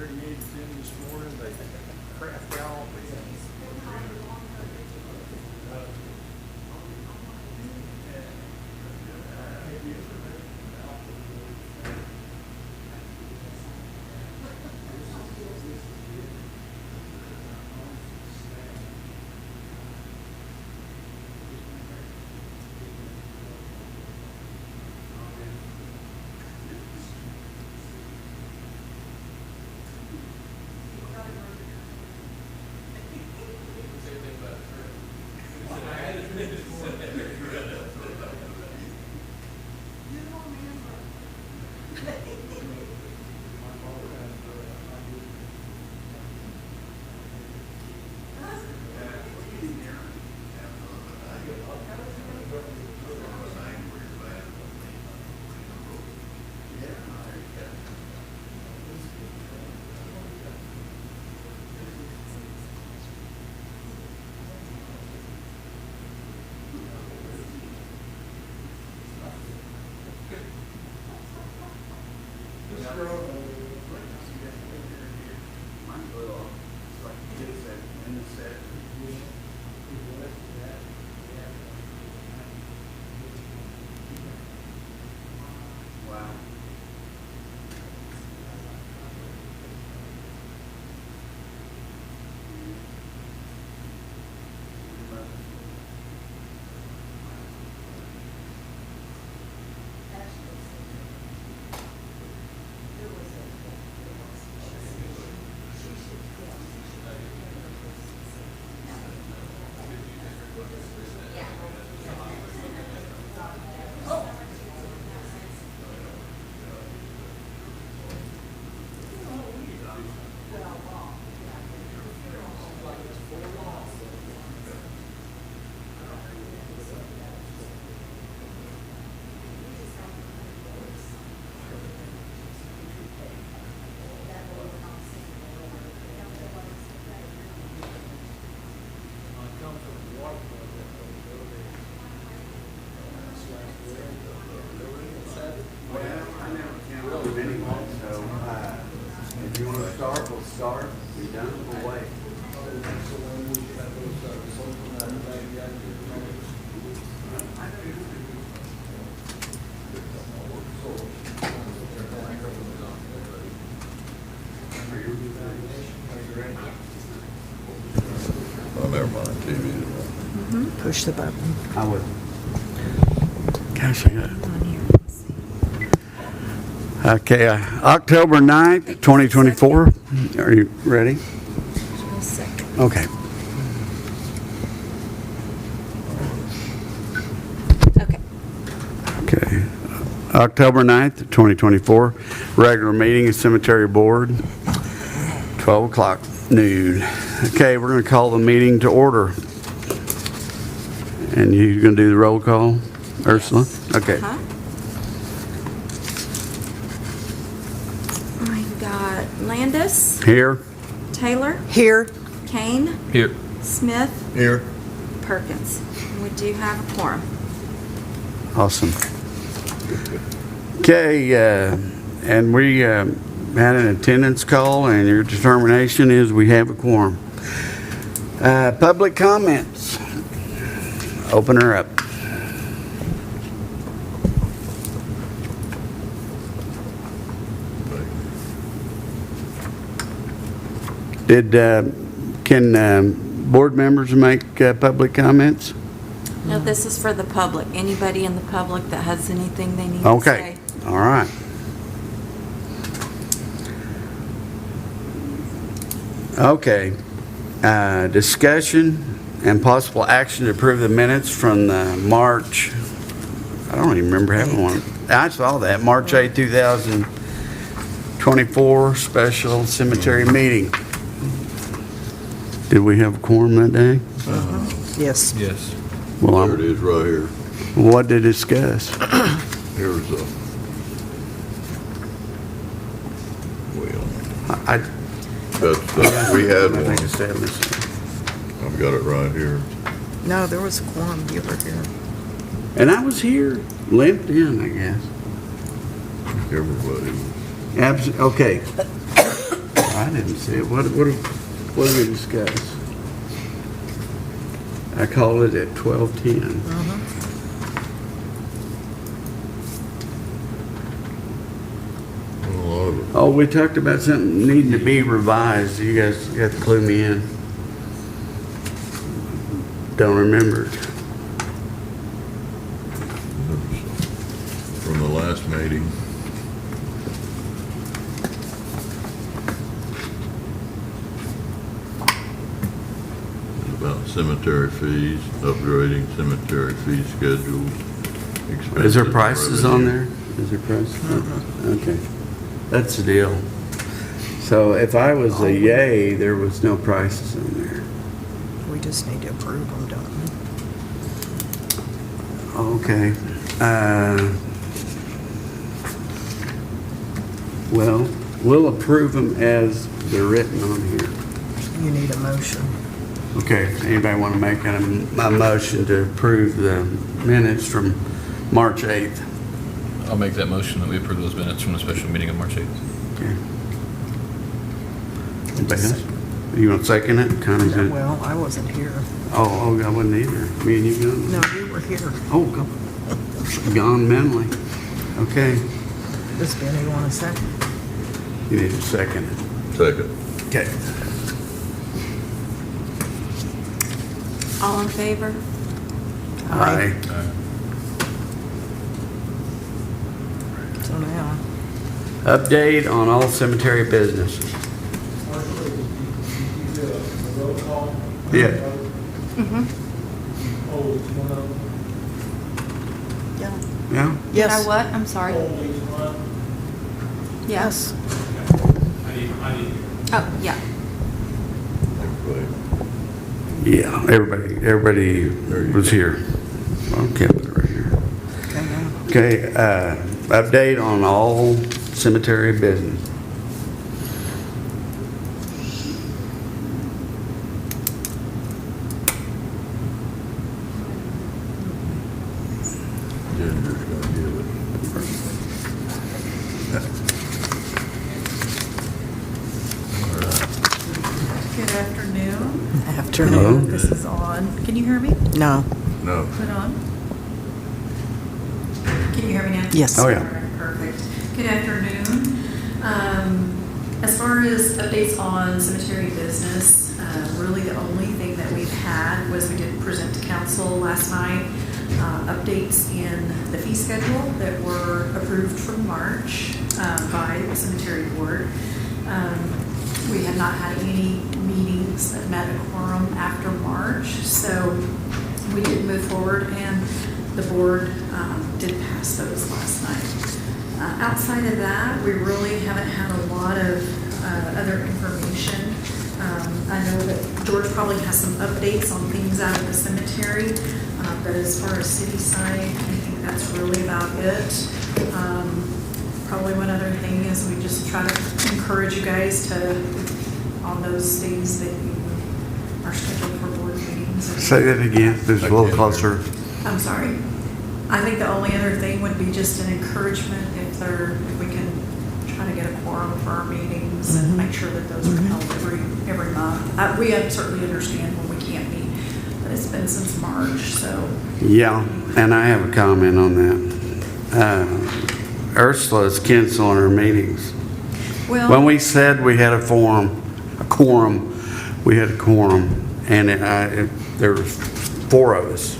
38's in this morning, they crapped out. If you want to start, we'll start. Be done, we'll wait. Oh, never mind, TV. Push the button I would. Gosh, I got it. on here. Okay, October 9th, 2024. Are you ready? Just a second. Okay. Okay. Okay. October 9th, 2024. Regular meeting of Cemetery Board, 12 o'clock noon. Okay, we're going to call the meeting to order. And you're going to do the roll call, Ursula? Okay. Huh? I got Landis, Here? Taylor, Here. Kane, Here. Smith, Here. Perkins. We do have a quorum. Awesome. Okay, and we had an attendance call, and your determination is we have a quorum. Public comments. Open her up. Can board members make public comments? No, this is for the public. Anybody in the public that has anything they need to Okay, say. all right. Okay, discussion and possible action to approve the minutes from the March, I don't even remember having one. I saw that, March 8, 2024 special cemetery meeting. Did we have a quorum that day? Yes. Yes. Well, I'm- There It is right here. what to discuss? Here's a, well, I that's, we had I one. think it's 7. I've got it right here. No, there was a quorum. You were here. And I was here, limped in, I guess. Everybody was. Okay. All I didn't see it. What did we discuss? I called it at 12:10. A lot of it. Oh, we talked about something needing to be revised. You guys have to clue me in. Don't remember it. From the last meeting. About cemetery fees, upgrading cemetery fee schedules. Is there expenses, prices on revenue. there? Is there prices? Okay. That's the deal. So if I was a yay, there was no prices on there. We just need to approve them, don't we? Okay. Well, we'll approve them as they're written on here. You need a motion. Okay, anybody want to make a motion to approve the minutes from March 8th? I'll make that motion that we approve those minutes from the special meeting of March 8th. Okay. Anybody else? You want to second it? Connie's in. Well, I wasn't here. Oh, I wasn't either. Me and you gone? No, you were here. Oh, gone mentally. Okay, Does Benny want a second? you need to second it. Second. Okay. All in favor? Aye. So now, Update on all cemetery businesses. Marshall, did you do a roll call? Yeah. Oh, it's one of them. Yeah. Yeah? You know what? I'm sorry. Oh, each one. Yes. I need. Oh, yeah. Everybody. Yeah, everybody was here. Okay, put it right here. okay, now. Okay, update on all cemetery business. Ginger's gonna give it. Good afternoon. Hello. Afternoon. This is on. Can you hear me? No. No. Put on. Can you hear me now? Yes. Oh, yeah. All right, perfect. Good afternoon. As far as updates on cemetery business, really the only thing that we've had was we did present to council last night, updates in the fee schedule that were approved from March by the cemetery board. We have not had any meetings that met a quorum after March, so we did move forward, and the board did pass those last night. Outside of that, we really haven't had a lot of other information. I know that George probably has some updates on things out of the cemetery, but as far as city side, I think that's really about it. Probably one other thing is we just try to encourage you guys to, on those days that you are scheduled for board meetings. Say that again, there's a little closer. I'm sorry. I think the only other thing would be just an encouragement if we can try to get a quorum for our meetings and make sure that those are held every month. We certainly understand when we can't meet, but it's been since March, so. Yeah, and I have a comment on that. Ursula's canceling her meetings. When Well, we said we had a quorum, we had a quorum, and there was 4 of us.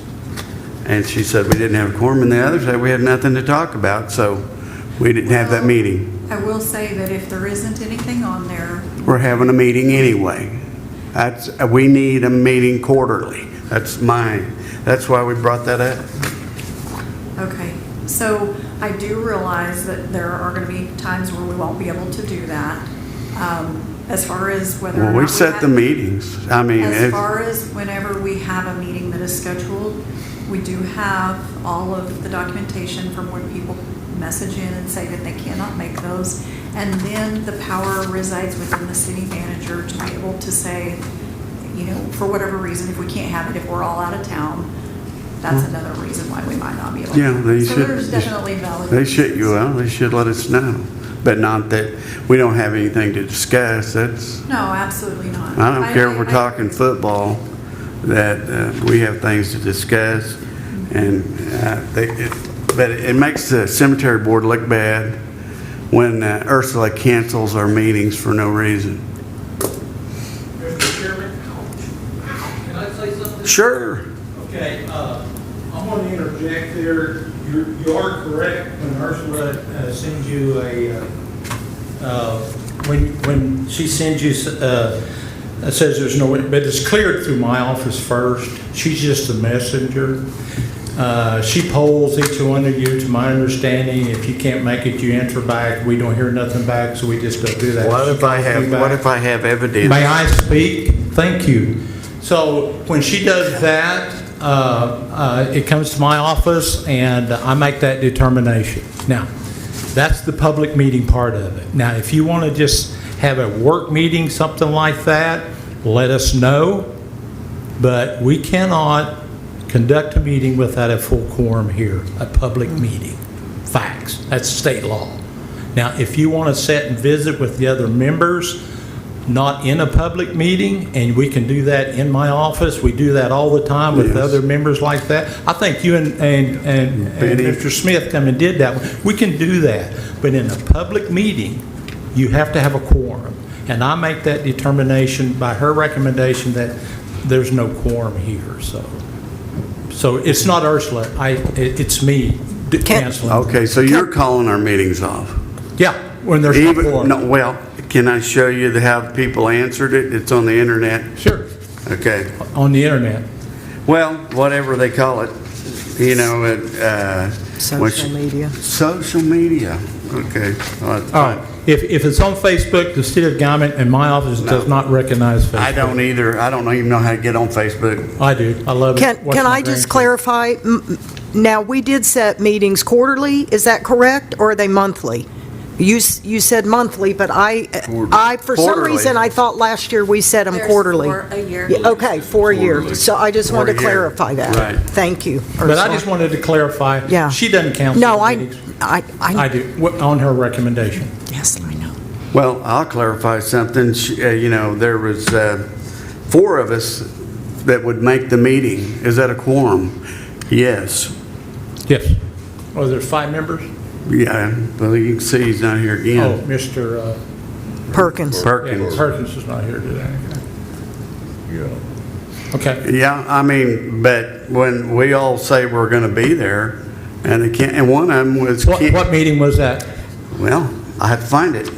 And she said we didn't have a quorum, and the others said we had nothing to talk about, so we didn't have that meeting. I will say that if there isn't anything on there, We're having a meeting anyway. We need a meeting quarterly. That's why we brought that up. okay. So I do realize that there are going to be times where we won't be able to do that. As far as whether or Well, not we set have- the meetings. I mean, As far as whenever we have a meeting that is scheduled, we do have all of the documentation from when people message in and say that they cannot make those. And then the power resides within the city manager to be able to say, you know, for whatever reason, if we can't have it, if we're all out of town, that's another reason why we might not be able to. Yeah, they So should. there's definitely valid. They should, well, they should let us know. but not that we don't have anything to discuss. That's, No, absolutely not. I don't care if we're I- talking football, that we have things to discuss, and but it makes the cemetery board look bad when Ursula cancels our meetings for no reason. Mr. Chairman, can I say something? Sure. Okay, I want to interject there. You are correct when Ursula sends you when she sends you, says there's no, but it's cleared through my office first. She's just a messenger. She polls each one of you, to my understanding. If you can't make it, you answer back. We don't hear nothing back, so we just don't do that. What She if I calls me have, back. what if I have evidence? May I speak? Thank you. So when she does that, it comes to my office and I make that determination. Now, that's the public meeting part of it. Now, if you want to just have a work meeting, something like that, let us know. But we cannot conduct a meeting without a full quorum here, a public meeting. Facts. That's state law. Now, if you want to sit and visit with the other members, not in a public meeting, and we can do that in my office. We do that all the time with Yes. other members like that. I think you and Benny. Mr. Smith come and did that one. We can do that. But in a public meeting, you have to have a quorum. And I make that determination by her recommendation that there's no quorum here, So it's not Ursula, it's me canceling. Okay, so you're calling our meetings off? Yeah, when there's no Even, quorum. no, well, can I show you how people answered it? It's on the internet. Sure, Okay. on the internet. Well, whatever they call it, you know, Social media. Social media. Okay. All right, if it's on Facebook, the city of Guyman and my office does not recognize Facebook. I don't either. I don't even know how to get on Facebook. I do, I love it. Watch Can my I just grandkids. clarify? Now, we did set meetings quarterly, is that correct, or are they monthly? You said monthly, but I for some Quarterly. reason, I thought last year we set them There's quarterly. for a year. Yeah, okay, for a year. Quarterly. So I just wanted to For a year. clarify that. Right. Thank you. But I Ursula. just wanted to clarify. Yeah. She doesn't counsel No, the I meetings. I I do, on her recommendation. Yes, I know. Well, I'll clarify something. You know, there was 4 of us that would make the meeting. Is that a quorum? Yes. Yes. Oh, there's 5 members? Yeah, well, you can see he's not here Oh, again. Mr. Perkins. Yeah, Perkins. Perkins is not here today. Yeah. Okay. Yeah, I mean, but when we all say we're going to be there, and they can't, and one of them was, What meeting was that? well, I have to find it.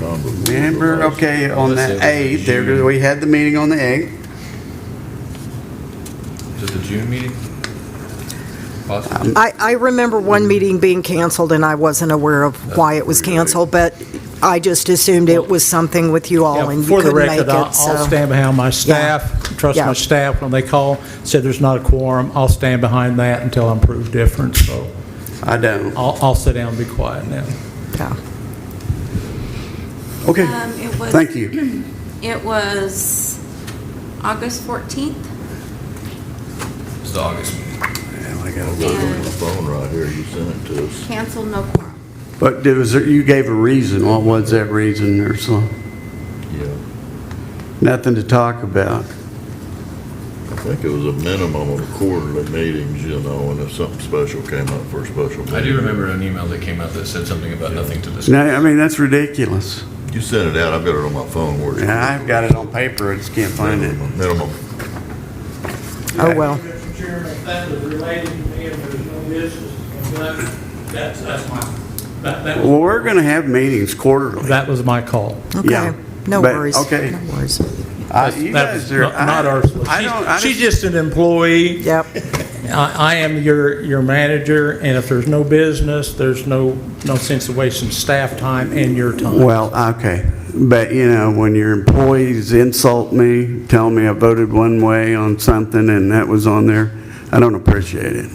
Remember, okay, on the 8th, there, we had the meeting on the 8th. Is it the June meeting? Possibly. I remember one meeting being canceled, and I wasn't aware of why it was canceled, but I just assumed it was something with you all, Yeah, and you for the couldn't make record, I'll it, so. stand behind my staff, trust Yeah. my staff when they call, said there's not a quorum, I'll stand behind that until I'm proved different, so I don't. I'll sit down and be quiet now. Yeah. Okay, It was. thank you. It was August 14th. It's the August meeting. Yeah, I got I've it. got it on my phone right here, you sent it to us. Canceled, no quorum. But you gave a reason. What was that reason, Ursula? Yeah. Nothing to talk about. I think it was a minimum of quarterly meetings, you know, and if something special came up for a special meeting. I do remember an email that came out that said something about nothing to discuss. No, I mean, that's ridiculous. You sent it out, I've got it on my phone. Where's Yeah, I've got it on paper, I just can't find it. Minimum. Oh, well. Mr. Chairman, if that was related to me and there's no business, that's my, that Well, we're going to have meetings quarterly. that was my call. Yeah, Okay, no but- worries. okay. No worries. You That guys was are. not Ursula. I don't. I She's just an employee. Yep. I am your manager, and if there's no business, there's no sense of wasting staff time and your time. Well, okay, but you know, when your employees insult me, tell me I voted one way on something and that was on there, I don't appreciate it.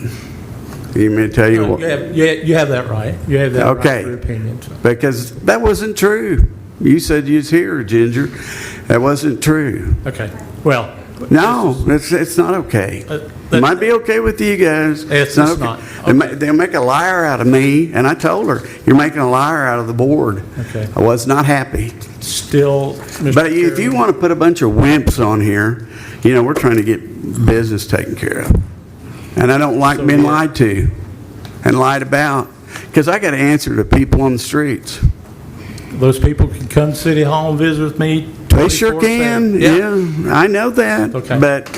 You may tell you what, You have that right. You have that right Okay. for your opinion. So. because that wasn't true. You said you was here, Ginger. That wasn't true. Okay, well. No, it's not okay. It might be okay with you guys. It's okay. not. They'll make a liar out of me, and I told her, you're making a liar out of the board. Okay. I was not happy. Still, Mr. But if you Chairman, want to put a bunch of wimps on here, we're trying to get business taken care of. And I don't like being lied to and lied about, because I got to answer to people on the streets. those people can come to City Hall and visit with me. They sure 24/7. can, yeah, I know that. Okay. But,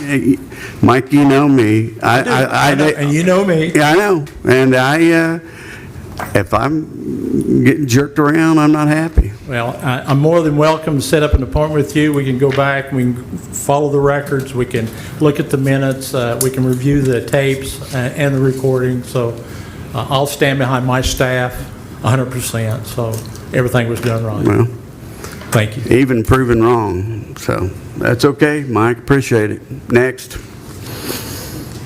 Mike, you know me. I know, and you know me. Yeah, I know. And if I'm getting jerked around, I'm not happy. Well, I'm more than welcome to set up an appointment with you. We can go back, we can follow the records, we can look at the minutes, we can review the tapes and the recording. So I'll stand behind my staff 100%, so everything was done right. Well, Thank you. even proven wrong. So that's okay, Mike. Appreciate it. Next.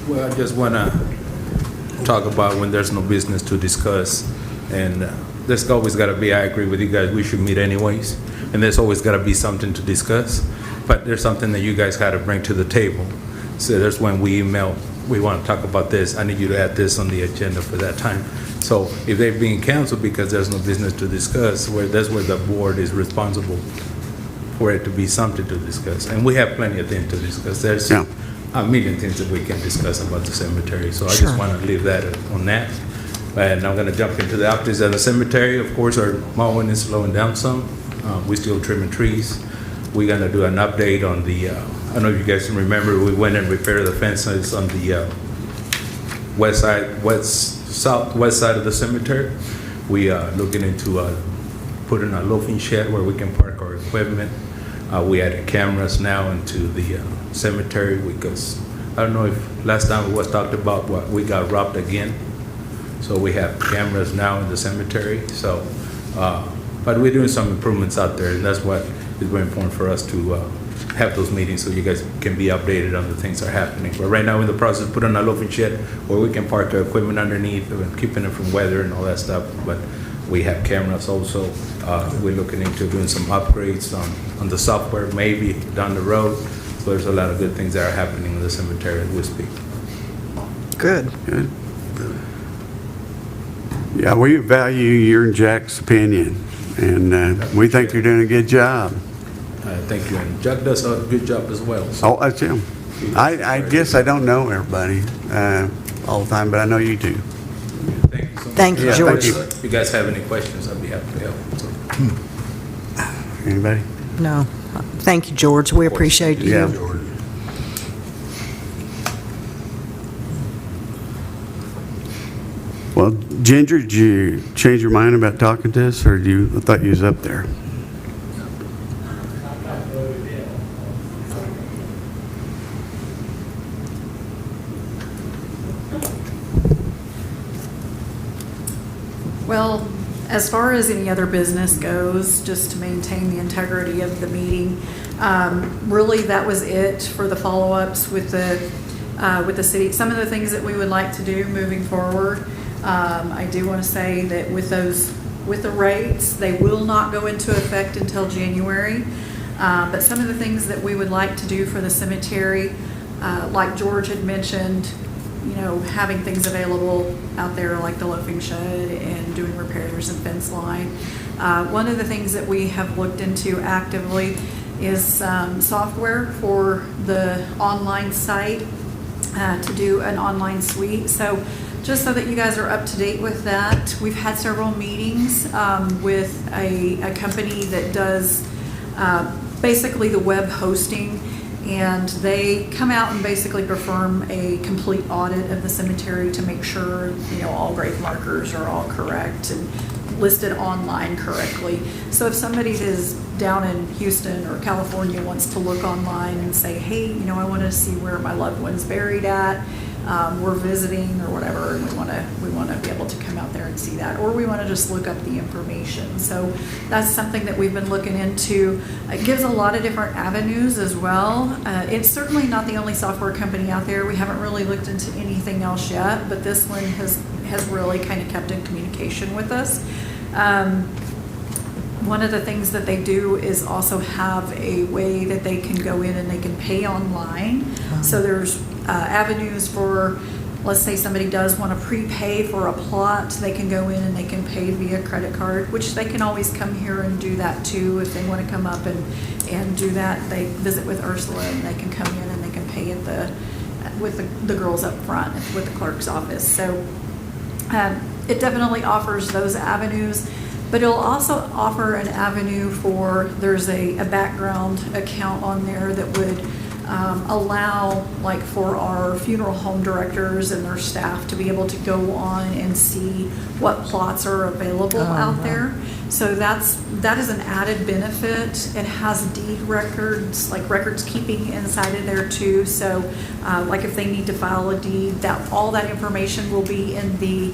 Well, I just want to talk about when there's no business to discuss. And there's always got to be, I agree with you guys, we should meet anyways. And there's always got to be something to discuss. But there's something that you guys got to bring to the table. So there's when we email, we want to talk about this. I need you to add this on the agenda for that time. So if they're being canceled because there's no business to discuss, that's where the board is responsible for it to be something to discuss. And we have plenty of things to discuss. There's Yeah. a million things that we can discuss about the cemetery. So I Sure. just want to leave that on that. And I'm going to jump into the updates of the cemetery. Of course, our mowing is slowing down some. We're still trimming trees. We're going to do an update on the, I don't know if you guys can remember, we went and repaired the fences on the southwest side of the cemetery. We are looking into putting a loafing shed where we can park our equipment. We added cameras now into the cemetery because I don't know if last time it was talked about what we got robbed again. So we have cameras now in the cemetery. So, but we're doing some improvements out there, and that's what is very important for us to have those meetings so you guys can be updated on the things that are happening. But right now we're in the process of putting a loafing shed where we can park our equipment underneath and keeping it from weather and all that stuff. But we have cameras also. We're looking into doing some upgrades on the software maybe down the road. So there's a lot of good things that are happening in the cemetery as we speak. Good. Good. Yeah, we value your and Jack's opinion, and we think you're doing a good job. Thank you. And Jack does a good job as well. So Oh, that's him. I guess I don't know everybody all the time, but I know you do. thank you so much. Thank you, Yeah, George. thank If you guys have any questions, I'd be happy to help. So, Anybody? No. Thank you, George. We appreciate you. Yeah. Well, Ginger, did you change your mind about talking to us, or I thought you was up there? Well, as far as any other business goes, just to maintain the integrity of the meeting, really that was it for the follow-ups with the city. Some of the things that we would like to do moving forward, I do want to say that with the rates, they will not go into effect until January. But some of the things that we would like to do for the cemetery, like George had mentioned, having things available out there like the loafing shed and doing repairs and fence line. One of the things that we have looked into actively is software for the online site to do an online suite. So just so that you guys are up to date with that, we've had several meetings with a company that does basically the web hosting, and they come out and basically perform a complete audit of the cemetery to make sure all grave markers are all correct and listed online correctly. So if somebody is down in Houston or California wants to look online and say, hey, I want to see where my loved one's buried at, we're visiting or whatever, and we want to be able to come out there and see that, or we want to just look up the information. So that's something that we've been looking into. It gives a lot of different avenues as well. It's certainly not the only software company out there. We haven't really looked into anything else yet, but this one has really kind of kept in communication with us. One of the things that they do is also have a way that they can go in and they can pay online. So there's avenues for, let's say somebody does want to prepay for a plot, they can go in and they can pay via credit card, which they can always come here and do that too. If they want to come up and do that, they visit with Ursula and they can come in and they can pay at with the girls up front with the clerk's office. So it definitely offers those avenues, but it'll also offer an avenue for, there's a background account on there that would allow, like, for our funeral home directors and their staff to be able to go on and see what plots are available out there. So that is an added benefit. It has deed records, like records keeping inside of there too. So like if they need to file a deed, that all that information will be in the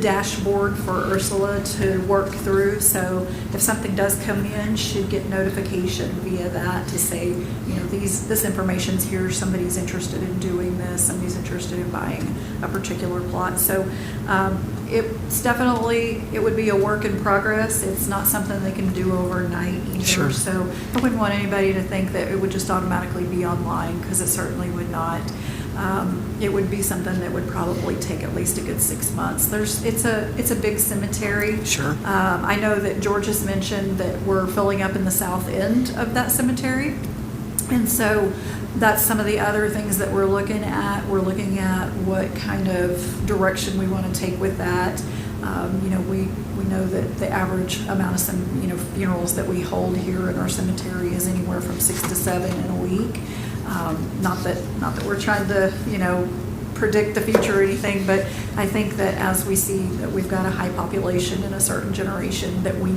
dashboard for Ursula to work through. So if something does come in, she'd get notification via that to say, you know, this information's here, somebody's interested in doing this, somebody's interested in buying a particular plot. So it's definitely, it would be a work in progress. It's not something they can do overnight either. Sure. So I wouldn't want anybody to think that it would just automatically be online, because it certainly would not. It would be something that would probably take at least a good 6 months. It's a big cemetery. Sure. I know that George has mentioned that we're filling up in the south end of that cemetery. And so that's some of the other things that we're looking at. We're looking at what kind of direction we want to take with that. You know, we know that the average amount of funerals that we hold here in our cemetery is anywhere from 6 to 7 in a week. Not that we're trying to, you know, predict the future or anything, but I think that as we see that we've got a high population in a certain generation, that we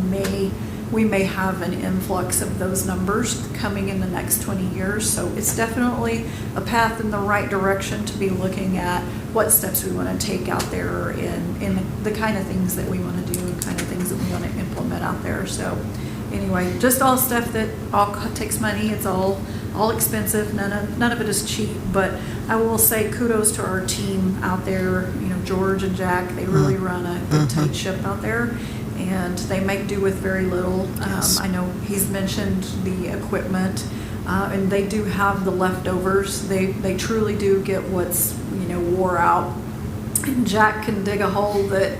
may have an influx of those numbers coming in the next 20 years. So it's definitely a path in the right direction to be looking at what steps we want to take out there in the kind of things that we want to do and kind of things that we want to implement out there. So anyway, just all stuff that all takes money. It's all expensive. None of it is cheap, but I will say kudos to our team out there. You know, George and Jack, they really run a good tight ship out there, and they make do with very little. I know he's mentioned the equipment, and they do have the leftovers. They truly do get what's, you know, wore out. And Jack can dig a hole that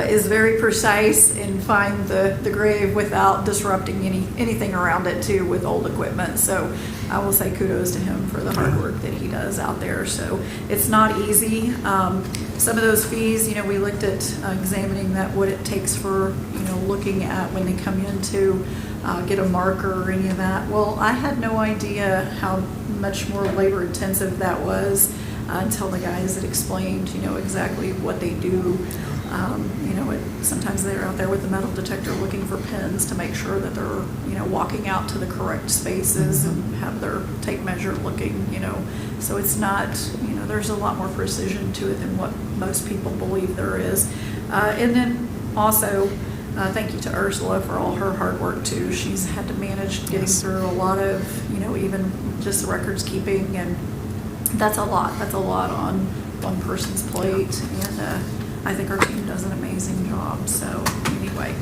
is very precise and find the grave without disrupting anything around it too with old equipment. So I will say kudos to him for the hard work that he does out there. So it's not easy. Some of those fees, you know, we looked at examining that, what it takes for, you know, looking at when they come in to get a marker or any of that. Well, I had no idea how much more labor intensive that was until the guys had explained, you know, exactly what they do. You know, sometimes they're out there with the metal detector looking for pins to make sure that they're, you know, walking out to the correct spaces and have their tape measure looking, you know. So it's not, you know, there's a lot more precision to it than what most people believe there is. And then also, thank you to Ursula for all her hard work too. She's had to manage getting through a lot of, you know, even just records keeping, and that's a lot. That's a lot on one person's plate, and I think our team does an amazing job. So anyway,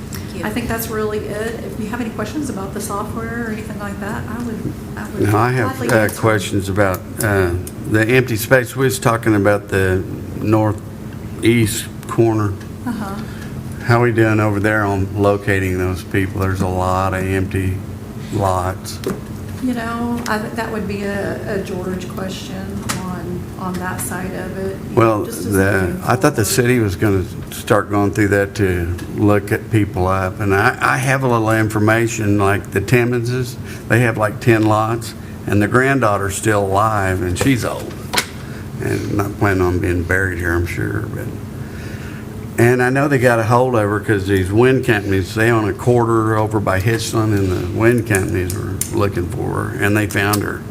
I think that's really it. If you have any questions about the software or anything like that, I would. Now, I gladly have answer. questions about the empty space. We was talking about the northeast corner. Uh-huh. How are we doing over there on locating those people? There's a lot of empty lots. You know, I think that would be a George question on that side of it. You Well, know, just as moving I thought the forward. city was going to start going through that to look at people up. And I have a little information, like the Timmonses, they have like 10 lots, and the granddaughter's still alive, and she's old. And not planning on being buried here, I'm sure. And I know they got a hold of her because these wind companies, they own a quarter over by Hitchland, and the wind companies were looking for her, and they found her.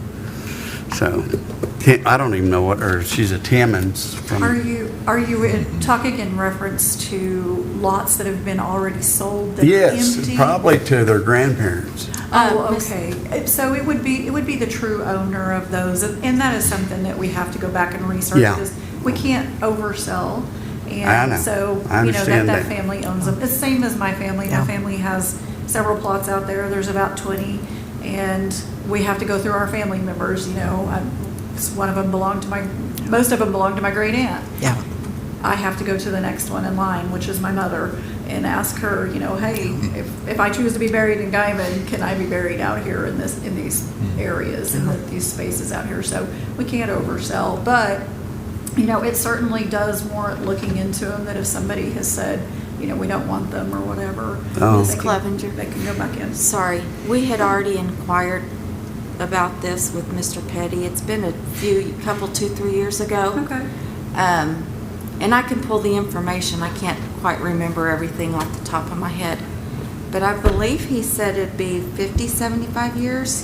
So I don't even know what, or she's a Timmons from. Are you talking in reference to lots that have been already sold that are Yes, empty? probably to their grandparents. Oh, okay. So it would be the true owner of those, and that is something that we have to go back and research, Yeah. because we can't oversell. And I know. so, I you know, understand that that. family owns them. It's the same as my family. My family has several plots out there. There's about 20, and we have to go through our family members, you know. 'cause one of them belonged to most of them belonged to my great aunt. Yeah. I have to go to the next one in line, which is my mother, and ask her, hey, if I choose to be buried in Guyman, can I be buried out here in these areas, in these spaces out here? So we can't oversell, but, it certainly does warrant looking into them, that if somebody has said, we don't want them or whatever, Oh. Ms. they can- Clevenger. they can go back in. Sorry, we had already inquired about this with Mr. Petty. It's been a couple, 2-3 years ago. Okay. And I can pull the information. I can't quite remember everything off the top of my head. But I believe he said it'd be 50, 75 years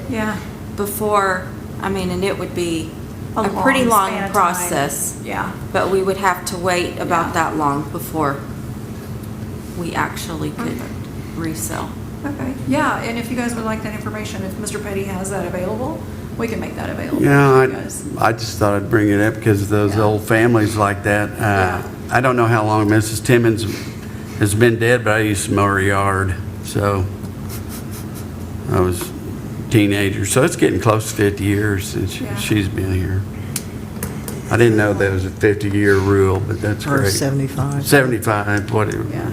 Yeah. before, and it would be a long pretty long span of time. process. Yeah. But we would have to wait about Yeah. that long before we actually could resell. Okay. Yeah, and if you guys would like that information, if Mr. Petty has that available, we can make that available. Yeah, to you guys. I just thought I'd bring it up because those Yeah. old families like that. Yeah. I don't know how long Mrs. Timmons has been dead, but I used to mow her yard, so I was a teenager. So it's getting close to 50 years since Yeah. she's been here. I didn't know there was a 50-year rule, but that's Or great. 75. 75, whatever. Yeah.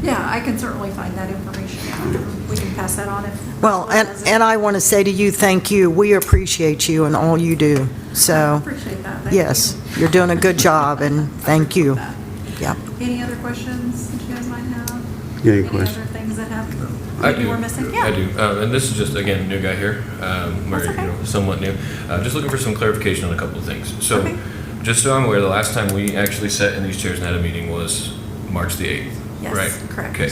Yeah, I can certainly find that information out. We can pass that on if. Well, and I want to say to you, thank you. We appreciate you and all you do. So, Appreciate that. Thank yes, you. you're doing a good job, and thank you. Yep. Any other questions that you guys might have? Any questions? other things that have, I that you do. were missing? I Yeah. do. And this is just, again, new guy here, That's okay. somewhat new. Just looking for some clarification on a couple of things. So, Okay. just so I'm aware, the last time we actually sat in these chairs and had a meeting was March the 8th, Yes, right? correct. Okay.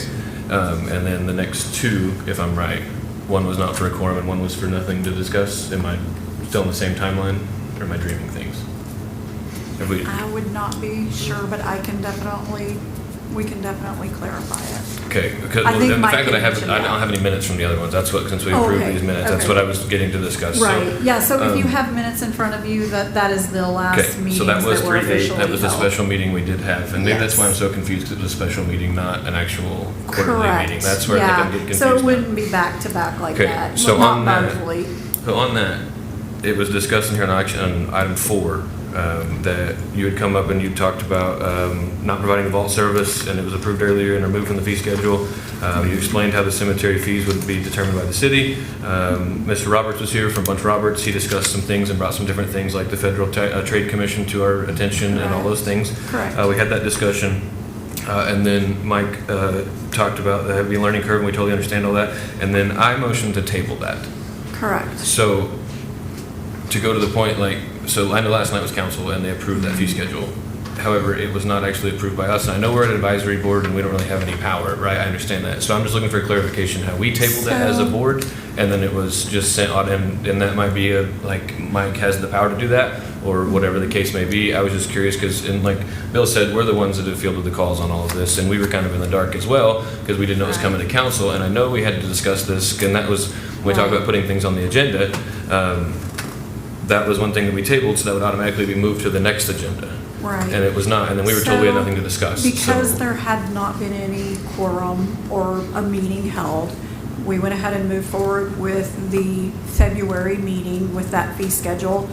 And then the next two, if I'm right, one was not for a quorum and one was for nothing to discuss. Am I still in the same timeline, or am I dreaming things? Have we? I would not be sure, but we can definitely clarify it. Okay, because I think the Mike fact that I had mentioned don't that. have any minutes from the other ones, that's what, since we Oh, approved okay, these minutes, that's okay. what I was getting to discuss. So, Right, yeah, so if you um, have minutes in front of you, that is the Okay, last meetings so that was that were 3/8, officially that was the held. special meeting we did have, and maybe that's Yes. why I'm so confused, because it was a special meeting, not an actual quarterly Correct. meeting. That's where I think I'm getting Yeah, confused so it now. wouldn't be back to back like Okay, that. so Not on that- monthly. So on that, it was discussed in here on item 4, that you had come up and you talked about not providing the vault service, and it was approved earlier and removed from the fee schedule. You explained how the cemetery fees would be determined by the city. Mr. Roberts was here from Bunch Roberts. He discussed some things and brought some different things like the Federal Trade Commission to our attention and all those things. Correct. We had that discussion. And then Mike talked about the heavy learning curve, and we totally understand all that. And then I motioned to table that. Correct. So, to go to the point, so I know last night was council and they approved that fee schedule. However, it was not actually approved by us. And I know we're an advisory board and we don't really have any power, right? I understand that. So I'm just looking for clarification how we tabled it as a So- board, and then it was just sent on, and that might be Mike has the power to do that, or whatever the case may be. I was just curious because, and like Bill said, we're the ones that have fielded the calls on all of this, and we were kind of in the dark as well because we didn't know it was coming to council. And I know we had to discuss this, and that was when we talked about putting things on the agenda. That was one thing that we tabled, so that would automatically be moved to the next agenda. Right. And it was not, and then we were told we had So, nothing to discuss. Because so- there had not been any quorum or a meeting held, we went ahead and moved forward with the February meeting with that fee schedule.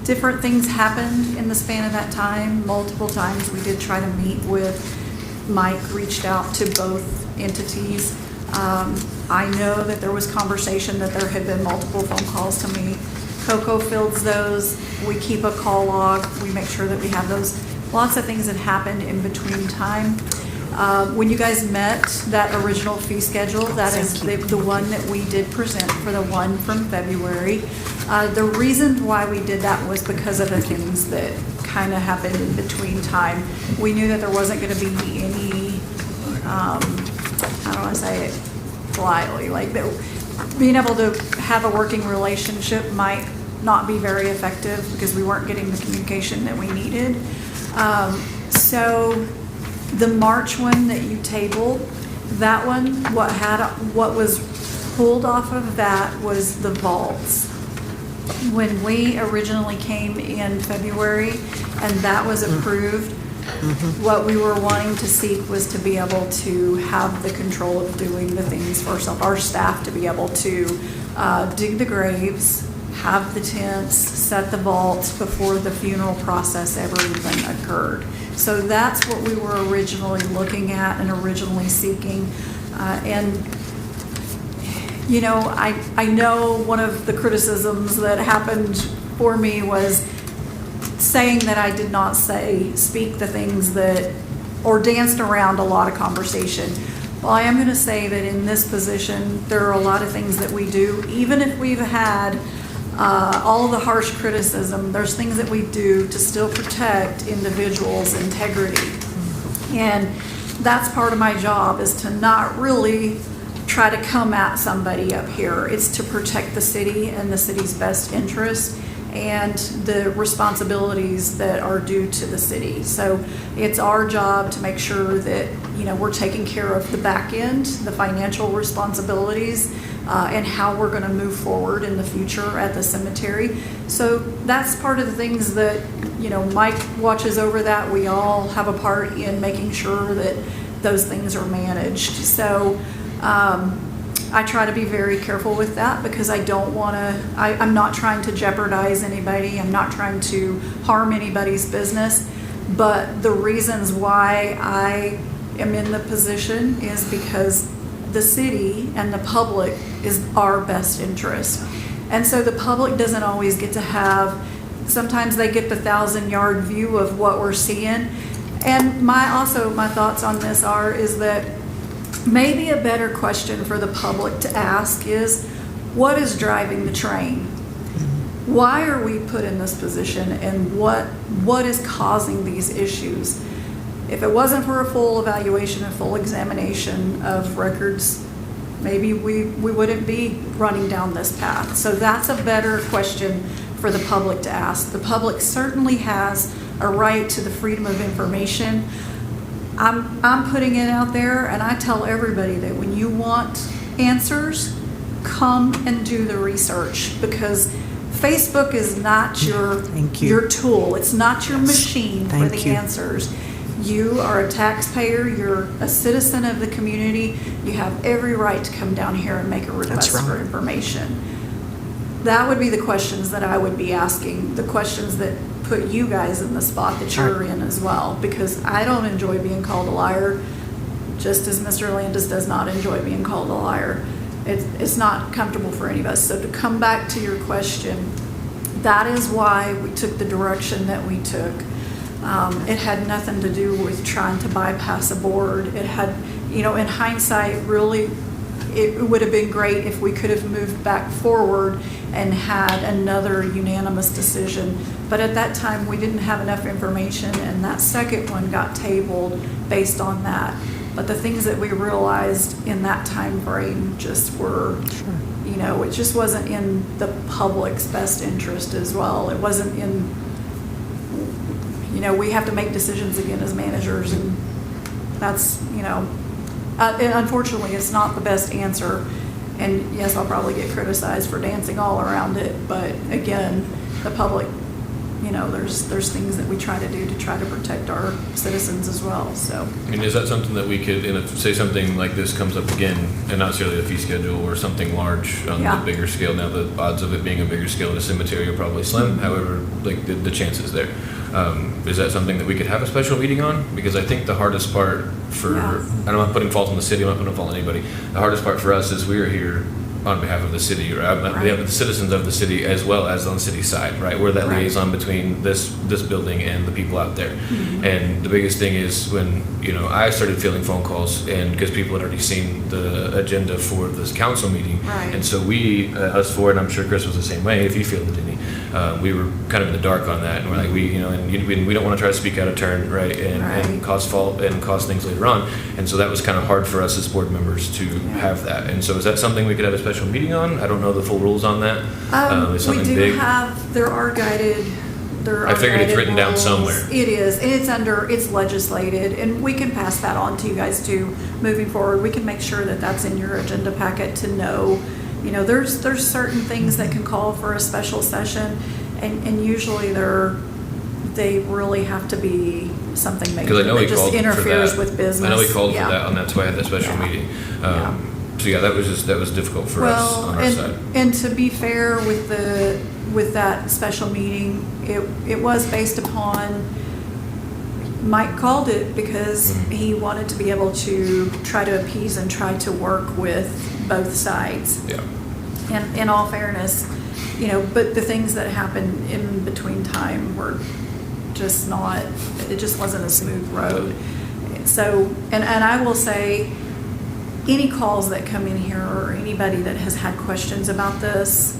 Different things happened in the span of that time, multiple times. We did try to meet with, Mike reached out to both entities. I know that there was conversation that there had been multiple phone calls to me. Coco fields those. We keep a call log. We make sure that we have those. Lots of things that happened in between time. When you guys met, that original fee schedule, that is the one that we did present for the one from February. The reason why we did that was because of the things that kind of happened in between time. We knew that there wasn't going to be any, how do I say it politely, like that being able to have a working relationship might not be very effective because we weren't getting the communication that we needed. So the March one that you tabled, that one, what was pulled off of that was the vaults. When we originally came in February and that was approved, what we were wanting to seek was to be able to have the control of doing the things for ourselves, our staff to be able to dig the graves, have the tents, set the vaults before the funeral process ever even occurred. So that's what we were originally looking at and originally seeking. And, you know, I know one of the criticisms that happened for me was saying that I did not speak the things that, or danced around a lot of conversation. Well, I am going to say that in this position, there are a lot of things that we do, even if we've had all the harsh criticism, there's things that we do to still protect individuals' integrity. And that's part of my job, is to not really try to come at somebody up here. It's to protect the city and the city's best interest and the responsibilities that are due to the city. So it's our job to make sure that, you know, we're taking care of the back end, the financial responsibilities, and how we're going to move forward in the future at the cemetery. So that's part of the things that, you know, Mike watches over that. We all have a part in making sure that those things are managed. So I try to be very careful with that, because I don't want to, I'm not trying to jeopardize anybody. I'm not trying to harm anybody's business. But the reasons why I am in the position is because the city and the public is our best interest. And so the public doesn't always get to have, sometimes they get the 1,000-yard view of what we're seeing. And my thoughts on this is that maybe a better question for the public to ask is, what is driving the train? Why are we put in this position, and what is causing these issues? If it wasn't for a full evaluation, a full examination of records, maybe we wouldn't be running down this path. So that's a better question for the public to ask. The public certainly has a right to the freedom of information. I'm putting it out there, and I tell everybody that when you want answers, come and do the research, because Facebook is not your tool. It's not your machine for the answers. You are a taxpayer. You're a citizen of the community. You have every right to come down here and make a request for information. That would be the questions that I would be asking, the questions that put you guys in the spot that you're in as well, because I don't enjoy being called a liar, just as Mr. Landis does not enjoy being called a liar. It's not comfortable for any of us. So to come back to your question, that is why we took the direction that we took. It had nothing to do with trying to bypass a board. It had, you know, in hindsight, really, it would have been great if we could have moved back forward and had another unanimous decision. But at that time, we didn't have enough information, and that second one got tabled based on that. But the things that we realized in that time frame just were, you know, it just wasn't in the public's best interest as well. It wasn't in, you know, we have to make decisions again as managers, and that's, you know, and unfortunately, it's not the best answer. And yes, I'll probably get criticized for dancing all around it, but again, the public, you know, there's things that we try to do to try to protect our citizens as well. So, I mean, is that something that we could, say something like this comes up again, and not necessarily a fee schedule or something large on the bigger scale? Now, the odds of it being a bigger scale in a cemetery are probably slim. However, like the chances there. Is that something that we could have a special meeting on? Because I think the hardest part I'm not putting fault on the city, I'm not putting fault on anybody. The hardest part for us is we are here on behalf of the city, or we have the citizens of the city as well as on the city side, right? We're that liaison between this building and the people out there. Mm-hmm. And the biggest thing is when, you know, I started fielding phone calls, and because people had already seen the agenda for this council meeting. Right. And so we, us four, and I'm sure Chris was the same way, if you fielded any, we were kind of in the dark on that. And we're like, we don't want to try to speak out of turn, right? And cause fault and cause things later on. And so that was kind of hard for us as board members to have that. And so is that something we could have a special meeting on? I don't know the full rules on that. We do have, there are guided. I figured it's written down somewhere. It is, and it's legislated, and we can pass that on to you guys too. Moving forward, we can make sure that that's in your agenda packet to know. You know, there's certain things that can call for a special session, and usually they really have to be something major that just interferes with business. I know we called for that, and that's why I had that special meeting. So yeah, that was difficult for us on our side. And to be fair with that special meeting, it was based upon, Mike called it because he wanted to be able to try to appease and try to work with both sides. Yeah. And in all fairness, but the things that happened in between time were just not, it just wasn't a smooth road. So, and I will say, any calls that come in here or anybody that has had questions about this,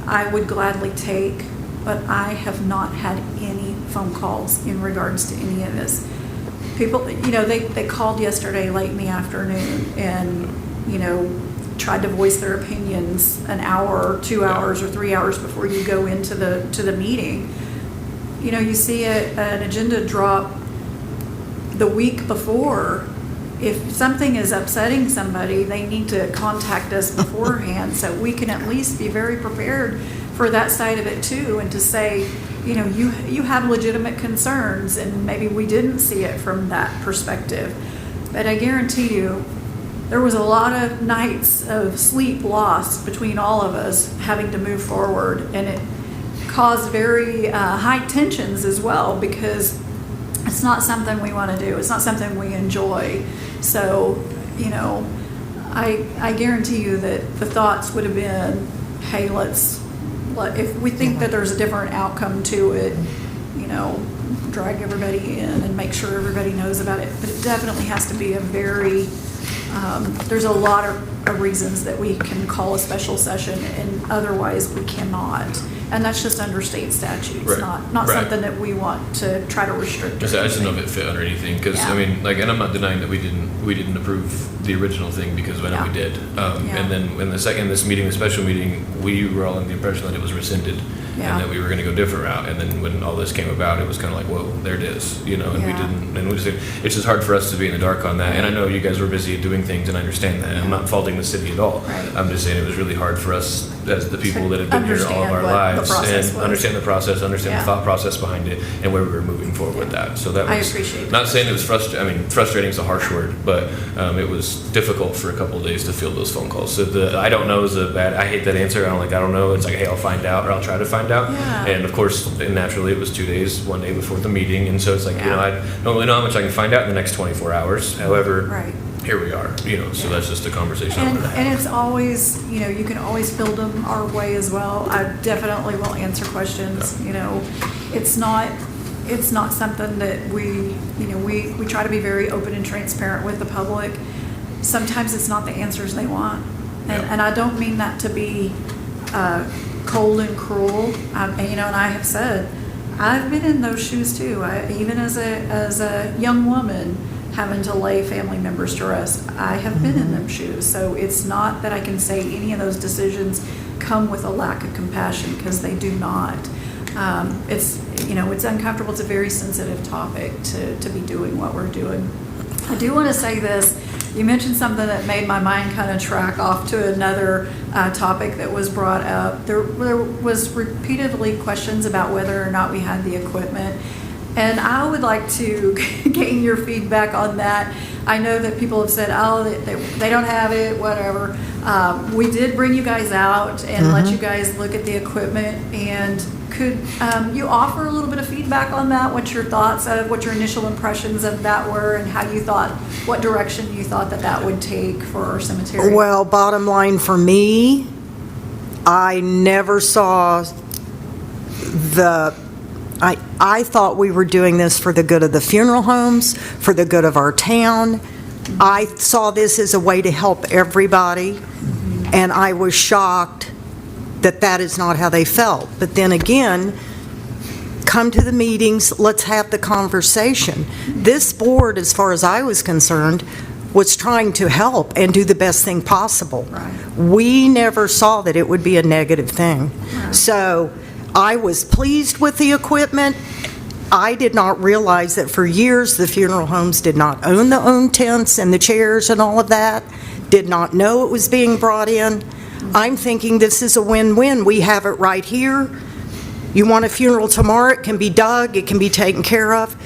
I would gladly take, but I have not had any phone calls in regards to any of this. People, they called yesterday late in the afternoon and, tried to voice their opinions an hour or 2 hours or 3 hours before you go into the meeting. You see an agenda drop the week before. If something is upsetting somebody, they need to contact us beforehand so we can at least be very prepared for that side of it too, and to say, you have legitimate concerns and maybe we didn't see it from that perspective. But I guarantee you, there was a lot of nights of sleep lost between all of us having to move forward, and it caused very high tensions as well, because it's not something we want to do. It's not something we enjoy. So, I guarantee you that the thoughts would have been, hey, if we think that there's a different outcome to it, drag everybody in and make sure everybody knows about it. But it definitely has to be a very, there's a lot of reasons that we can call a special session and otherwise we cannot. And that's just under state statutes, Right. not Right. something that we want to try to restrict. I just didn't know if it fit under anything, because, Yeah. and I'm not denying that we didn't approve the original thing, because I know Yeah. we did. Yeah. And then in the special meeting, we were all under the impression that it was rescinded, Yeah. and that we were gonna go a different route, and then when all this came about, it was kinda like, whoa, there it is, and we Yeah. didn't, and it's just hard for us to be in the dark on that, and I know you guys were busy doing things, and I understand that, and I'm not faulting the city at all. Right. I'm just saying it was really hard for us, as the people that have been here all of Understand our what the lives, process and was. understand the process, understand Yeah. the thought process behind it, and where we were moving forward with that. So that I was, appreciate that. not saying it was frustrating is a harsh word, but it was difficult for a couple of days to field those phone calls. So I don't know is a bad, I hate that answer. I don't know. It's like, hey, I'll find out, or I'll try to find out. Yeah. And of course, naturally, it was 2 days, one day before the meeting. And so it's like, Yeah. I don't really know how much I can find out in the next 24 hours. However, Right. here we are, so that's just a conversation. And it's always, you can always field them our way as well. I definitely will answer questions, It's not something that we try to be very open and transparent with the public. Sometimes it's not the answers they want. And I don't mean that to be cold and cruel. And I have said, I've been in those shoes too. Even as a young woman, having to lay family members to rest, I have been in them shoes. So it's not that I can say any of those decisions come with a lack of compassion, because they do not. It's uncomfortable. It's a very sensitive topic to be doing what we're doing. I do want to say this. You mentioned something that made my mind kind of track off to another topic that was brought up. There was repeatedly questions about whether or not we had the equipment. And I would like to gain your feedback on that. I know that people have said, oh, they don't have it, whatever. We did bring you guys out and let you guys look at the equipment. And could you offer a little bit of feedback on that? What your thoughts of, what your initial impressions of that were, and how you thought, what direction you thought that would take for our cemetery? Well, bottom line for me, I never saw I thought we were doing this for the good of the funeral homes, for the good of our town. I saw this as a way to help everybody, and I was shocked that that is not how they felt. But then again, come to the meetings, let's have the conversation. This board, as far as I was concerned, was trying to help and do the best thing possible. Right. We never saw that it would be a negative thing. Right. So I was pleased with the equipment. I did not realize that for years the funeral homes did not own the own tents and the chairs and all of that, did not know it was being brought in. I'm thinking this is a win-win. We have it right here. You want a funeral tomorrow, it can be dug, it can be taken care of.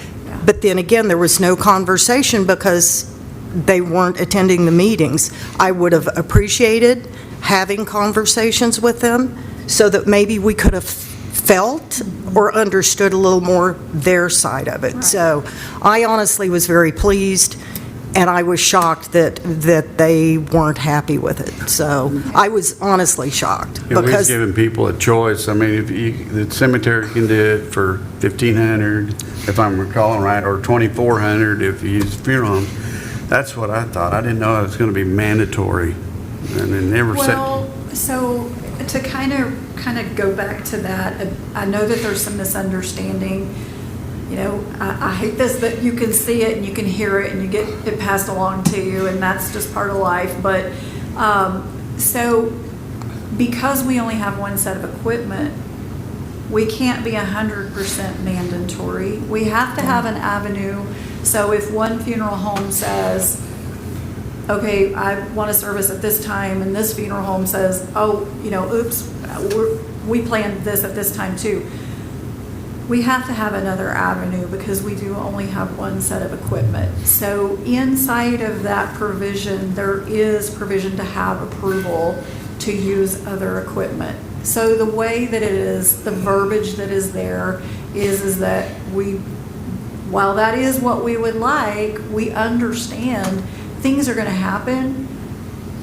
But then again, there was no conversation because they weren't attending the meetings. I would have appreciated having conversations with them so that maybe we could have felt or understood a little more their side of it. So I honestly was very pleased, and I was shocked that they weren't happy with it. So I was honestly shocked. Yeah, we was Because, giving people a choice. I mean, the cemetery can do it for $1,500, if I'm recalling right, or $2,400 if you use funeral homes. That's what I thought. I didn't know it was going to be mandatory. And they never said. Well, so to kind of go back to that, I know that there's some misunderstanding. You know, I hate this, that you can see it and you can hear it and you get it passed along to you, and that's just part of life. But so because we only have one set of equipment, we can't be 100% mandatory. We have to have an avenue. So if one funeral home says, okay, I want a service at this time, and this funeral home says, oh, you know, oops, we planned this at this time too. We have to have another avenue because we do only have one set of equipment. So inside of that provision, there is provision to have approval to use other equipment. So the way that it is, the verbiage that is there is that while that is what we would like, we understand things are going to happen.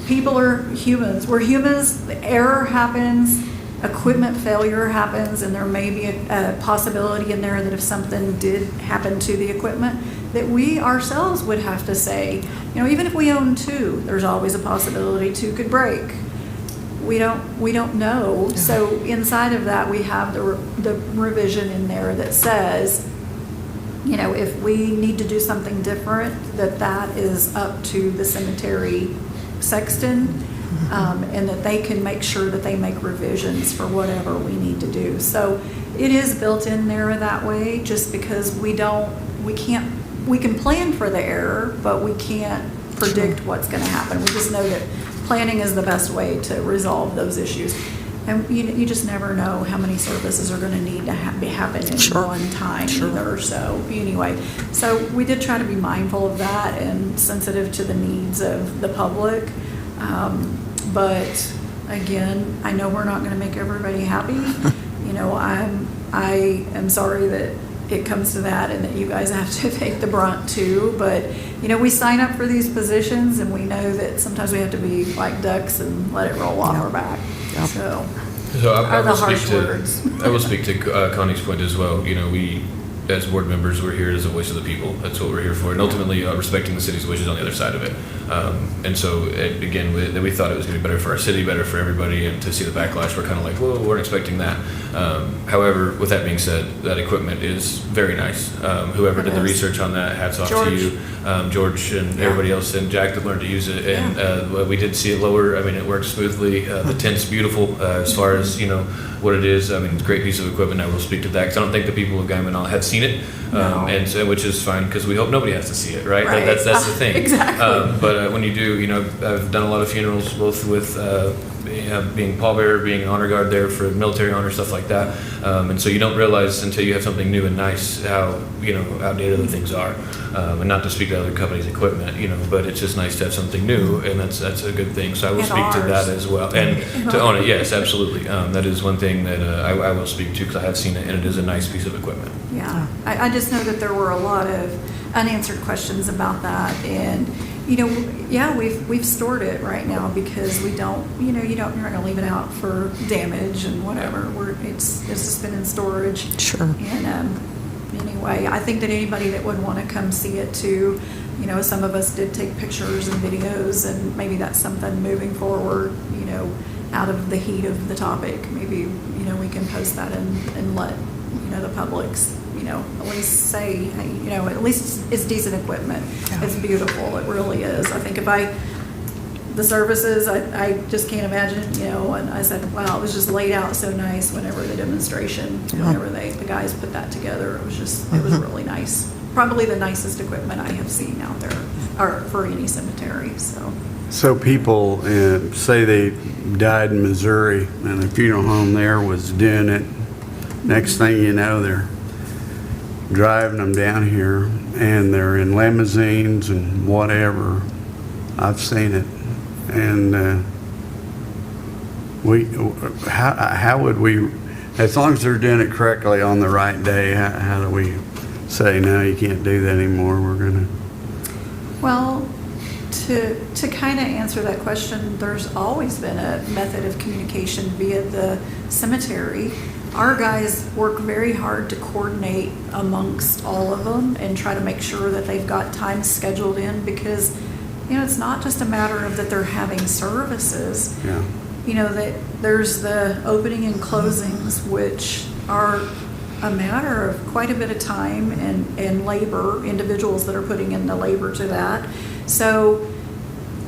People are humans. We're humans. Error happens. Equipment failure happens, and there may be a possibility in there that if something did happen to the equipment, that we ourselves would have to say, you know, even if we own two, there's always a possibility two could break. We don't know. So inside of that, we have the revision in there that says, you know, if we need to do something different, that is up to the cemetery sexton. And that they can make sure that they make revisions for whatever we need to do. So it is built in there that way, just because we can plan for the error, but we can't predict what's going to happen. We just know that planning is the best way to resolve those issues. And you just never know how many services are going to need to happen in one time either. So anyway, so we did try to be mindful of that and sensitive to the needs of the public. But again, I know we're not going to make everybody happy. You know, I am sorry that it comes to that and that you guys have to take the brunt too. But, you know, we sign up for these positions and we know that sometimes we have to be like ducks and let it roll off our back. So I are the will speak harsh to words. I will speak to Connie's point as well. You know, we as board members, we're here as a voice of the people. That's what we're here for, and ultimately respecting the city's wishes on the other side of it. And so, again, we thought it was going to be better for our city, better for everybody, and to see the backlash, we're kind of like, well, we weren't expecting that. However, with that being said, that equipment is very nice. Whoever did the research on that, hats off to you, George, and everybody else, and Jack that learned to use it. And we did see it lower. I mean, it works smoothly. The tent's beautiful as far as, you know, what it is. I mean, it's a great piece of equipment. I will speak to that because I don't think the people of Guyman have seen it, and so, which is fine because we hope nobody has to see it, right? That's the thing. Exactly. But when you do, you know, I've done a lot of funerals, both with being pallbearer, being an honor guard there for military honor, stuff like that. And so you don't realize until you have something new and nice how, you know, outdated the things are. And not to speak to other companies' equipment, you know, but it's just nice to have something new, and that's a good thing. So I will And speak to that ours. as well. And to own it, yes, absolutely. That is one thing that I will speak to because I have seen it, and it is a nice piece of equipment. Yeah, I just know that there were a lot of unanswered questions about that, and you know, yeah, we've stored it right now because we don't, you know, you're not going to leave it out for damage and whatever. It's just been in storage. Sure. And anyway, I think that anybody that would want to come see it too, you know, some of us did take pictures and videos, and maybe that's something moving forward, you know, out of the heat of the topic. Maybe, you know, we can post that and let, you know, the public's, you know, at least say, hey, you know, at least it's decent equipment. It's beautiful. It really is. I think the services, I just can't imagine, you know, and I said, wow, it was just laid out so nice whenever the demonstration, whenever the guys put that together, it was just, it was really nice. Probably the nicest equipment I have seen out there, or for any cemetery, so. So people say they died in Missouri and the funeral home there was doing it. Next thing you know, driving them down here, and they're in limousines and whatever. I've seen it. And how would we, as long as they're doing it correctly on the right day, how do we say, no, you can't do that anymore, we're going to? Well, to kind of answer that question, there's always been a method of communication via the cemetery. Our guys work very hard to coordinate amongst all of them and try to make sure that they've got time scheduled in, because, you know, it's not just a matter of that they're having services. Yeah. You know, that there's the opening and closings, which are a matter of quite a bit of time and labor, individuals that are putting in the labor to that. So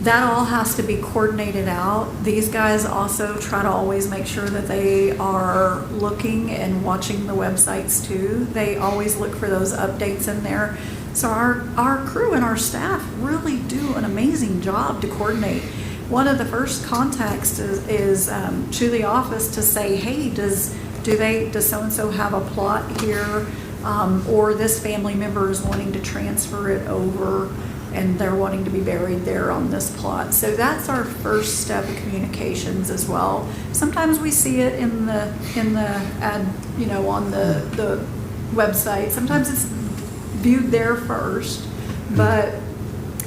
that all has to be coordinated out. These guys also try to always make sure that they are looking and watching the websites too. They always look for those updates in there. So our crew and our staff really do an amazing job to coordinate. One of the first contacts is to the office to say, hey, does so-and-so have a plot here? Or this family member is wanting to transfer it over, and they're wanting to be buried there on this plot. So that's our first step of communications as well. Sometimes we see it in the ad, you know, on the website. Sometimes it's viewed there first, but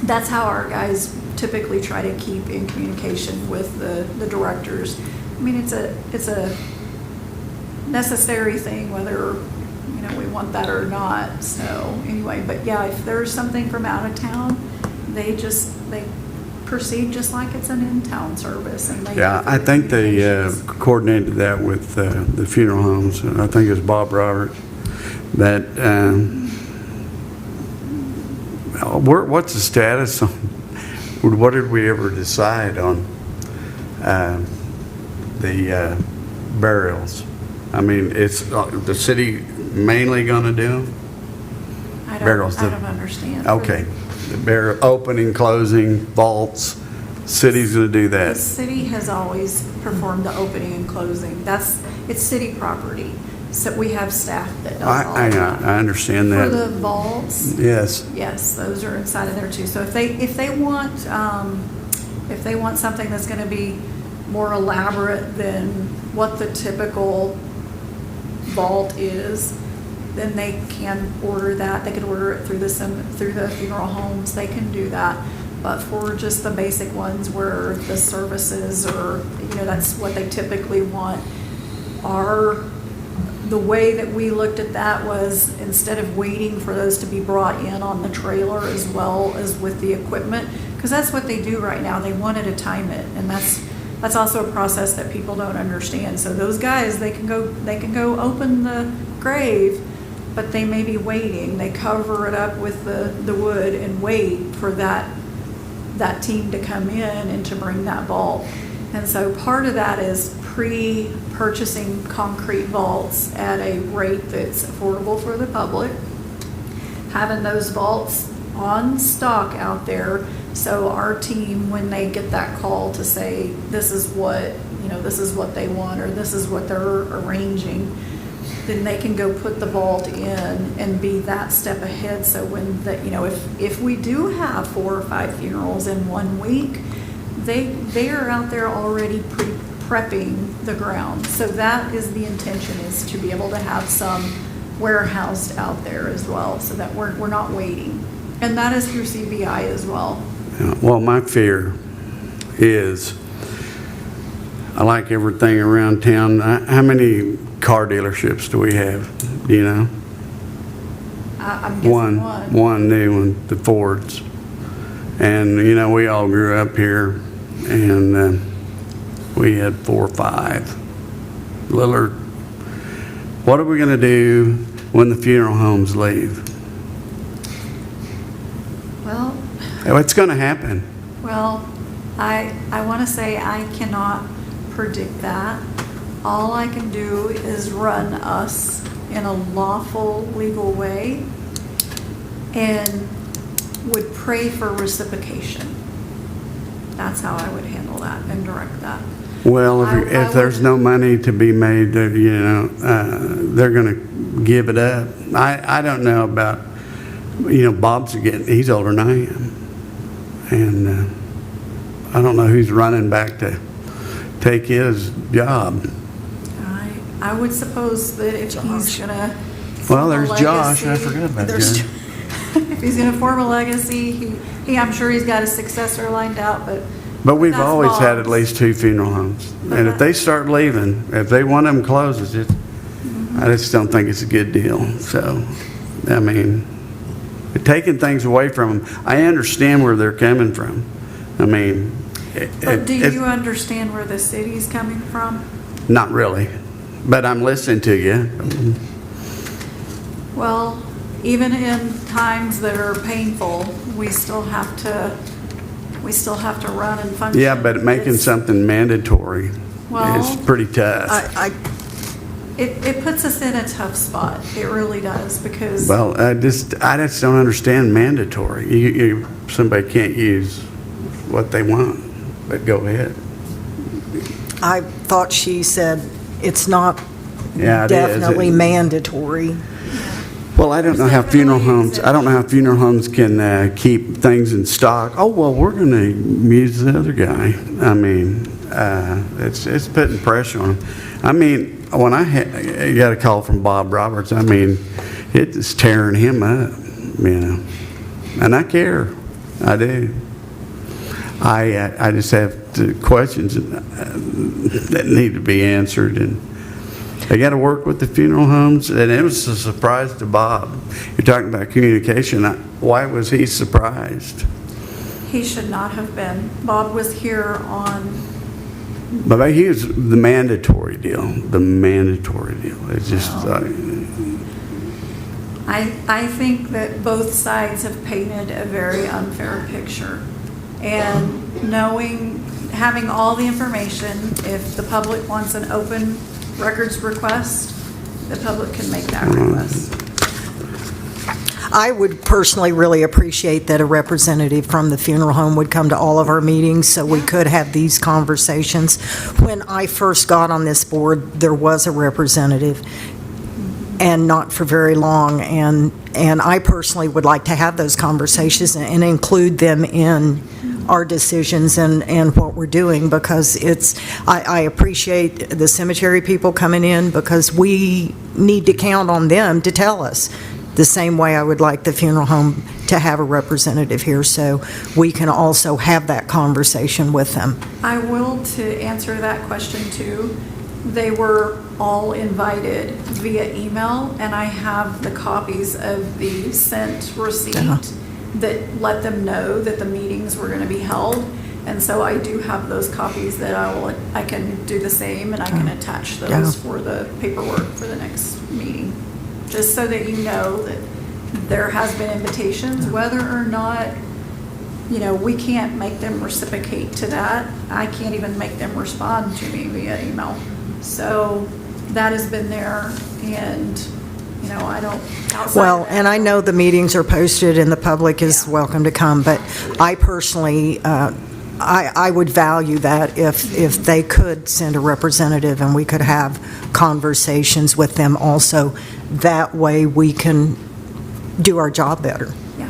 that's how our guys typically try to keep in communication with the directors. I mean, it's a necessary thing, whether, you know, we want that or not. So anyway, but yeah, if there's something from out of town, they proceed just like it's an in-town service. And Yeah, I think they coordinated that with the funeral homes. I think it was Bob Roberts. That what's the status on? What did we ever decide on the burials? I mean, it's the city mainly going to do them? I Burials. don't understand. Okay. The burial, opening, closing, vaults, city's going to do The that. city has always performed the opening and closing. It's city property. So we have staff that does all of that. I understand For that. the vaults, Yes. yes, those are inside of there too. So if they want something that's going to be more elaborate than what the typical vault is, then they can order that. They could order it through the funeral homes. They can do that. But for just the basic ones where the services, or, you know, that's what they typically want, the way that we looked at that was, instead of waiting for those to be brought in on the trailer as well as with the equipment, because that's what they do right now. They wanted to time it, and that's also a process that people don't understand. So those guys, they can go open the grave, but they may be waiting. They cover it up with the wood and wait for that team to come in and to bring that vault. And so part of that is pre-purchasing concrete vaults at a rate that's affordable for the public, having those vaults on stock out there, so our team, when they get that call to say this is what they want, or this is what they're arranging, then they can go put the vault in and be that step ahead. So when if we do have 4 or 5 funerals in 1 week, they are out there already prepping the ground. So that is the intention, is to be able to have some warehoused out there as well, so that we're not waiting. And that is through CBI as well. Well, my fear is, I like everything around town. How many car dealerships do we have? Do you know? I'm guessing one. One new one, the Fords. And, you know, we all grew up here, and we had 4 or 5. Lillard, what are we going to do when the funeral homes leave? Well, It's going to happen. Well, I want to say I cannot predict that. All I can do is run us in a lawful, legal way, and would pray for reciprocation. That's how I would handle that and direct that. Well, I if there's would- no money to be made, they're going to give it up. I don't know about, Bob's he's older than I am. And I don't know who's running back to take his job. I would suppose that if he's gonna. Well, there's form a Josh. I legacy- forgot about there's- Josh. If he's gonna form a legacy, I'm sure he's got a successor lined out, But we've that's always had at Bob's. least 2 funeral homes. And if Okay. they start leaving, if one of them closes, I just don't think it's a good deal. So, I mean, taking things away from them, I understand where they're coming from. I mean, but do you understand where the city's coming from? not really. But I'm listening to you. Well, even in times that are painful, we still have to run and function. Yeah, but making It's- something mandatory Well, is pretty tough. It puts us in a tough spot. It really does, because. Well, I just don't understand mandatory. Somebody can't use what they want, but go ahead. I thought she said it's not Yeah, it is. definitely mandatory. Well, I don't know how funeral homes, can keep things in stock. Oh, well, we're going to use the other guy. I mean, it's putting pressure on them. I mean, when I got a call from Bob Roberts, I mean, it's tearing him up, and I care. I do. I just have the questions that need to be answered, and they got to work with the funeral homes, and it was a surprise to Bob. You're talking about communication. Why was he surprised? He should not have been. Bob was here on, But he was the mandatory deal. The mandatory deal. It's just I think that both sides have painted a very unfair picture. And having all the information, if the public wants an open records request, the public can make that request. I would personally really appreciate that a representative from the funeral home would come to all of our meetings so we could have these conversations. When I first got on this board, there was a representative, and not for very long, and I personally would like to have those conversations and include them in our decisions and what we're doing, because I appreciate the cemetery people coming in, because we need to count on them to tell us. The same way I would like the funeral home to have a representative here, so we can also have that conversation with them. I will, to answer that question too, they were all invited via email, and I have the copies of the sent receipt that let them know that the meetings were going to be held. And so I do have those copies that I can do the same, and I can attach those for the paperwork for the next meeting. Just so that you know that there has been invitations, whether or not, we can't make them reciprocate to that. I can't even make them respond to me via email. So that has been there, and, I don't. outside Well, of that- and I know the meetings are posted and the public is welcome to come, but I personally, I would value that if they could send a representative and we could have conversations with them also. That way we can do our job better. Yeah.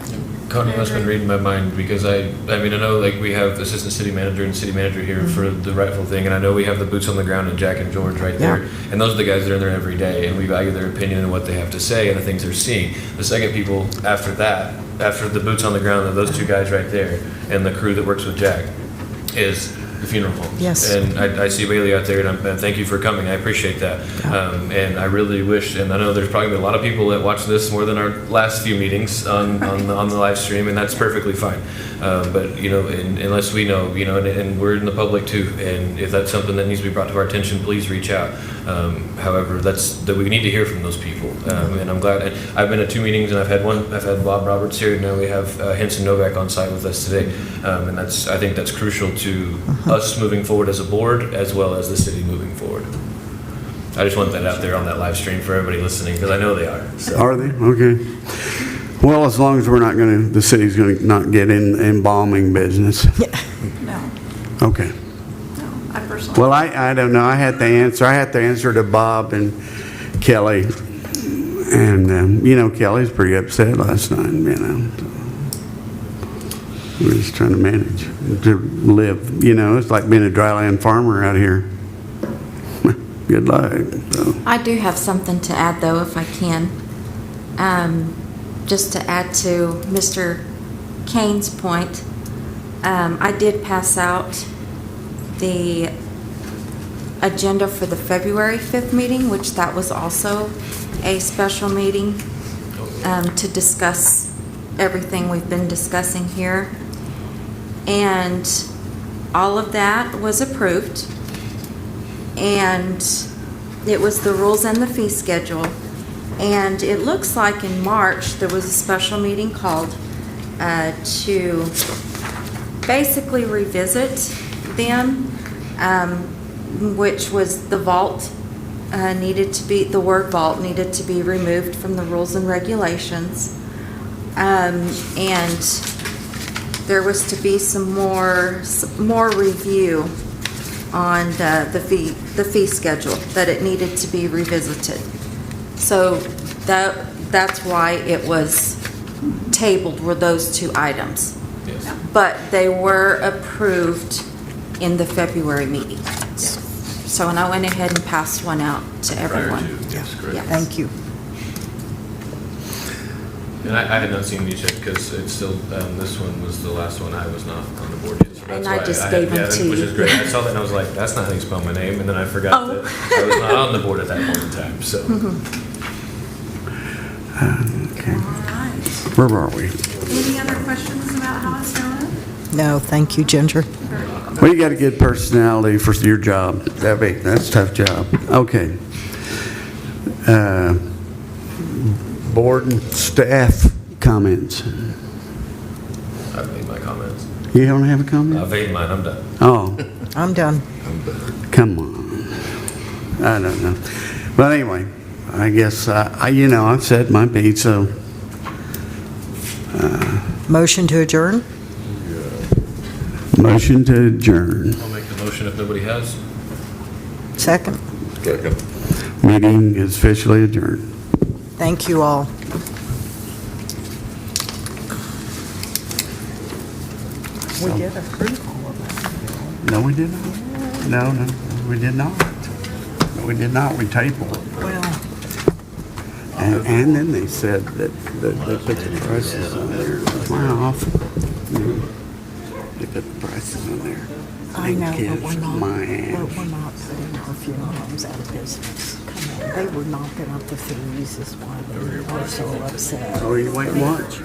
Connie must have been reading my mind, because I know we have assistant city manager and city manager here for the rightful thing, and I know we have the boots on the ground and Jack and George right there, and those are the guys that are in there every day, and we value their opinion and what they have to say and the things they're seeing. The second people after that, after the boots on the ground, are those two guys right there, and the crew that works with Jack, is the funeral homes. Yes. And I see Bailey out there, and thank you for coming. I appreciate that. And I really wish, and I know there's probably a lot of people that watch this more than our last few meetings on the live stream, and that's perfectly fine. But unless we know, and we're in the public too, and if that's something that needs to be brought to our attention, please reach out. However, that we need to hear from those people, and I'm glad. I've been at 2 meetings, and I've had Bob Roberts here, and now we have Henson Novak on site with us today, and I think that's crucial to us moving forward as a board, as well as the city moving forward. I just want that out there on that live stream for everybody listening, because I know they are. So. Are they? Okay. Well, as long as the city's going to not get in embalming business. No, Okay. no, I personally. Well, I don't know. I had to answer to Bob and Kelly, And, Kelly's pretty upset last night. We're just trying to manage, to live, it's like being a dryland farmer out here. Good luck, so. I do have something to add, though, if I can. Just to add to Mr. Kane's point, I did pass out the agenda for the February 5th meeting, which that was also a special meeting to discuss everything we've been discussing here. And all of that was approved. And it was the rules and the fee schedule. And it looks like in March, there was a special meeting called to basically revisit them, which was the vault the word vault needed to be removed from the rules and regulations. And there was to be some more review on the fee schedule, that it needed to be revisited. So that's why it was tabled, were those two items. Yes. But they were approved in the February meeting. So, and I went ahead and passed one out to everyone. Yes, correct. Yeah. Thank you. And I had not seen these yet because it's still, this one was the last one I was not on the board yet. So that's And I why just had- gave them yeah, to Which you. is great. I saw that and I was like, that's not how you spell my name. And then I forgot Oh. that I was not on the board at that point in time, so. Okay, All right. where are we? Any other questions about how it's done? No, thank you, Ginger. Very welcome. Well, you got a good personality for your job, Debbie. That's a tough job. Okay. Board and staff comments. I've made my comments. You don't have a comment? I've made mine, I'm done. Oh, I'm done. come on. I don't know. But anyway, I guess, I've said my piece, so Motion to adjourn? motion to adjourn. I'll make the motion if nobody has. Second. Second. Meeting is officially adjourned. Thank you all. We did approve all of that. No, we did not. No, we did not. No, we did not. We tabled it. Well, And then they said that they put the prices on there. My off. They put the prices on there. I know, Kids but we're not, my we're ass. not putting our funeral homes out of business. Come on, they were knocking up the fees is why they were so upset. Oh, you wait and watch.